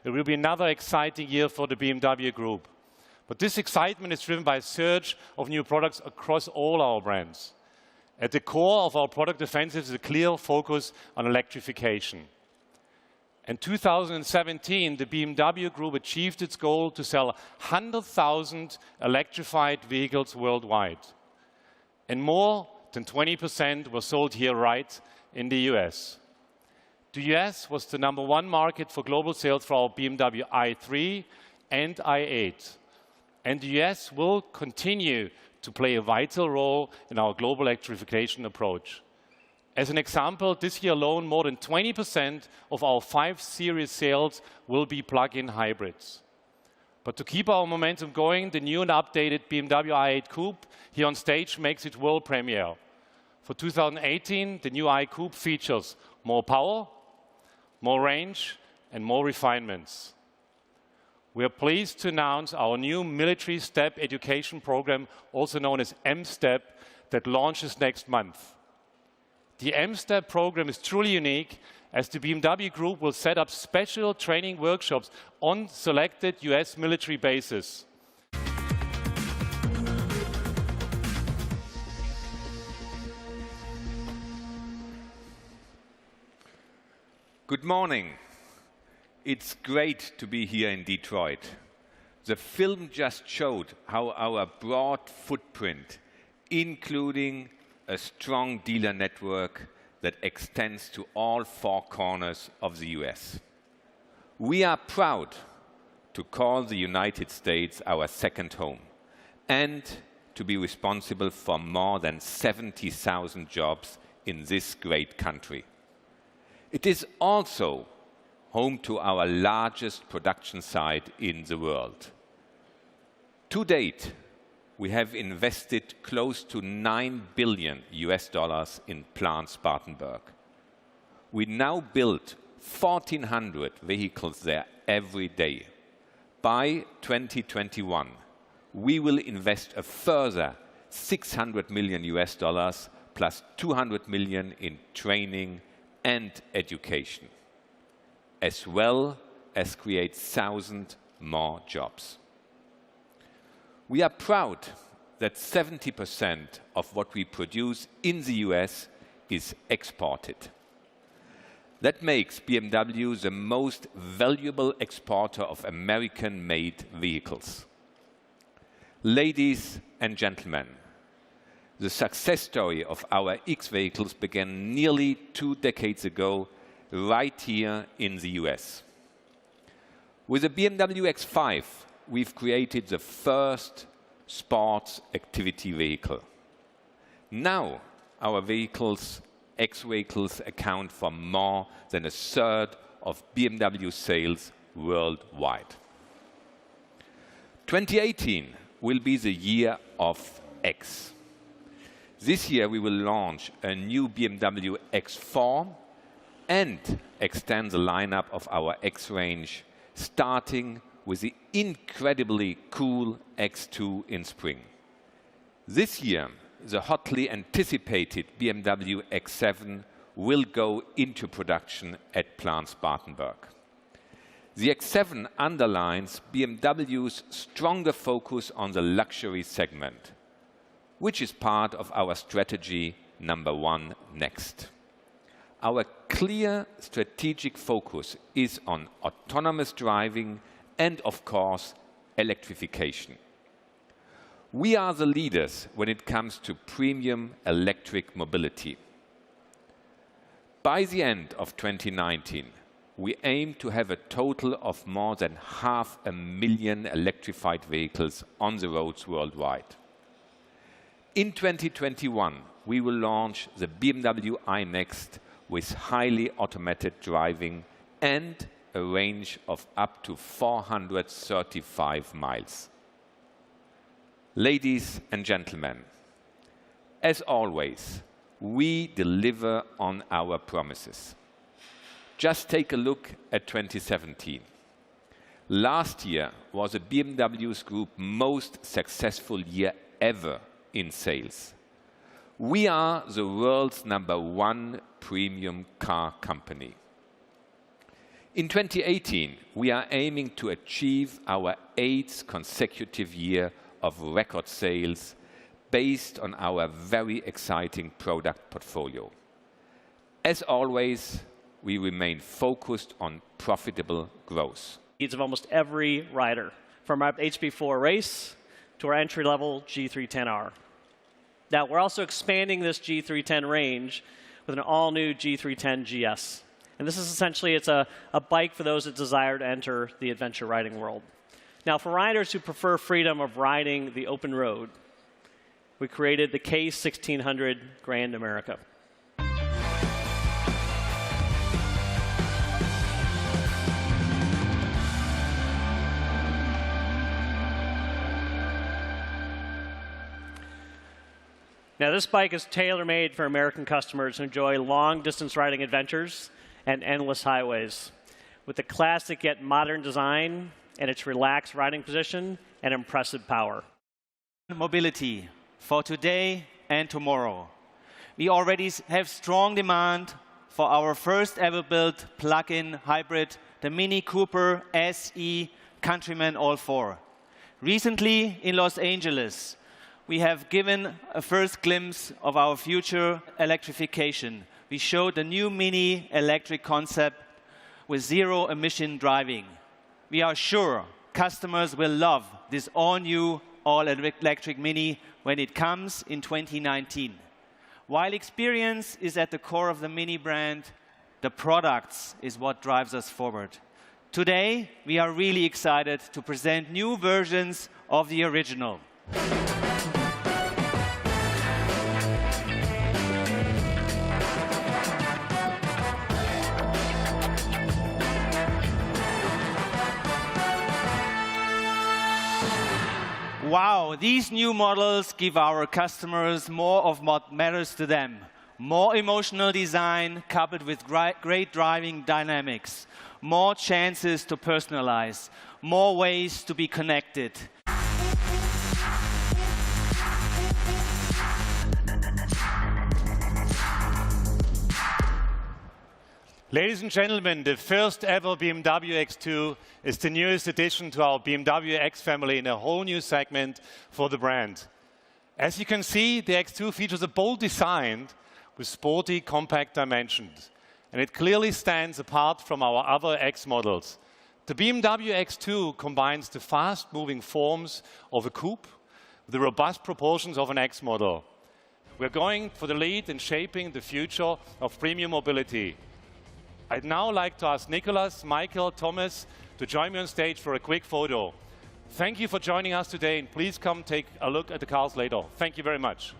It will be another exciting year for the BMW Group. But this excitement is driven by a surge of new products across all our brands. At the core of our product offensive is a clear focus on electrification. In 2017, the BMW Group achieved its goal to sell 100,000 electrified vehicles worldwide. And more than 20% were sold here right in the US. The US was the #1 market for global sales for our BMW i3 and i8. And the US will continue to play a vital role in our global electrification approach. As an example, this year alone, more than 20% of our 5 Series sales will be plug-in hybrids. But to keep our momentum going, the new and updated BMW i8 Coupe here on stage makes its world premiere. For 2018, the new i Coupe features more power, more range, and more refinements. We are pleased to announce our new military STEP education program, also known as MSTEP, that launches next month. The MSTEP program is truly unique, as the BMW Group will set up special training workshops on selected US military bases. Good morning. It's great to be here in Detroit. The film just showed how our broad footprint, including a strong dealer network that extends to all 4 corners of the US. We are proud to call the United States our second home and to be responsible for more than 70,000 jobs in this great country. It is also home to our largest production site in the world. To date, we have invested close to $9 billion in Plant Spartanburg. We now build 1,400 vehicles there every day. By 2021, we will invest a further $600 million plus $200 million in training and education, as well as create 1,000 more jobs. We are proud that 70% of what we produce in the US is exported. That makes BMW the most valuable exporter of American-made vehicles. Ladies and gentlemen, the success story of our X vehicles began nearly 2 decades ago, right here in the US. With the BMW X5, we've created the first sports activity vehicle. Now, our X vehicles account for more than 1/3 of BMW sales worldwide. 2018 will be the year of X. This year, we will launch a new BMW X4 and extend the lineup of our X range, starting with the incredibly cool X2 in spring. This year, the hotly anticipated BMW X7 will go into production at Plant Spartanburg. The X7 underlines BMW's stronger focus on the luxury segment, which is part of our strategy #1 Next. Our clear strategic focus is on autonomous driving and, of course, electrification. We are the leaders when it comes to premium electric mobility. By the end of 2019, we aim to have a total of more than 500,000 electrified vehicles on the roads worldwide. In 2021, we will launch the BMW iNext with highly automated driving and a range of up to 435 miles. Ladies and gentlemen, as always, we deliver on our promises. Just take a look at 2017. Last year was a BMW Group's most successful year ever in sales. We are the world's #1 premium car company. In 2018, we are aiming to achieve our 8th consecutive year of record sales based on our very exciting product portfolio. As always, we remain focused on profitable growth. Needs of almost every rider, from our HB4 race to our entry-level G310R. Now, we're also expanding this G310 range with an all-new G310 GS. And this is essentially, it's a bike for those that desire to enter the adventure riding world. Now, for riders who prefer freedom of riding the open road, we created the K1600 Grand America. Now, this bike is tailor-made for American customers who enjoy long-distance riding adventures and endless highways. With the classic yet modern design and its relaxed riding position and impressive power. Mobility for today and tomorrow. We already have strong demand for our first ever built plug-in hybrid, the Mini Cooper SE Countryman All-4. Recently in Los Angeles, we have given a first glimpse of our future electrification. We showed the new Mini electric concept with zero-emission driving. We are sure customers will love this all-new, all-electric Mini when it comes in 2019. While experience is at the core of the Mini brand, the products is what drives us forward. Today, we are really excited to present new versions of the original. Wow, these new models give our customers more of what matters to them. More emotional design coupled with great driving dynamics. More chances to personalize. More ways to be connected. Ladies and gentlemen, the first ever BMW X2 is the newest addition to our BMW X family in a whole new segment for the brand. As you can see, the X2 features a bold design with sporty, compact dimensions. And it clearly stands apart from our other X models. The BMW X2 combines the fast-moving forms of a coupe with the robust proportions of an X model. We're going for the lead in shaping the future of premium mobility. I'd now like to ask Nicholas, Michael, Thomas to join me on stage for a quick photo. Thank you for joining us today, and please come take a look at the cars later. Thank you very much.